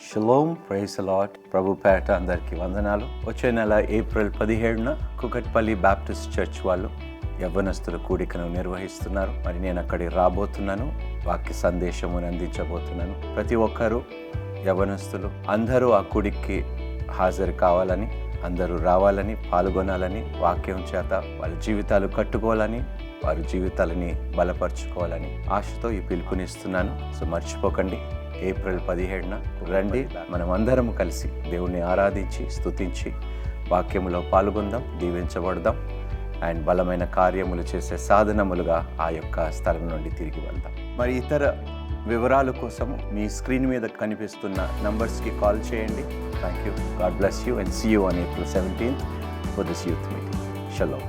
Shalom, praise Lord. ప్రభు పేట అందరికీ వందనాలు. వచ్చే నెల ఏప్రిల్ 17న కుకట్పల్లి బాప్టిస్ట్ చర్చ్ వాళ్ళు యవ్వనస్తుల కూడికను నిర్వహిస్తున్నారు. మరి నేను అక్కడికి రాబోతున్నాను, వాక్య సందేశమును అందించబోతున్నాను. ప్రతి ఒక్కరూ యవ్వనస్తులు అందరూ ఆ కూడికి హాజరు కావాలని, అందరూ రావాలని, పాల్గొనాలని, వాక్యం చేత వాళ్ళ జీవితాలు కట్టుకోవాలని, వారి జీవితాలని బలపరుచుకోవాలని ఆశతో ఈ పిలుపునిస్తున్నాను. సో మర్చిపోకండి, ఏప్రిల్ 17న రండి. మనం అందరం కలిసి దేవుణ్ణి ఆరాధించి స్తుతించి వాక్యములో పాల్గొందాం, దీవించబడదాం అండ్ బలమైన కార్యములు చేసే సాధనములుగా ఆ యొక్క స్థలం నుండి తిరిగి వెళ్దాం. మరి ఇతర వివరాల కోసం మీ స్క్రీన్ మీద కనిపిస్తున్న నంబర్స్కి కాల్ చేయండి. Thank you. God bless you and see you on April 17th for this youth meeting. Shalom.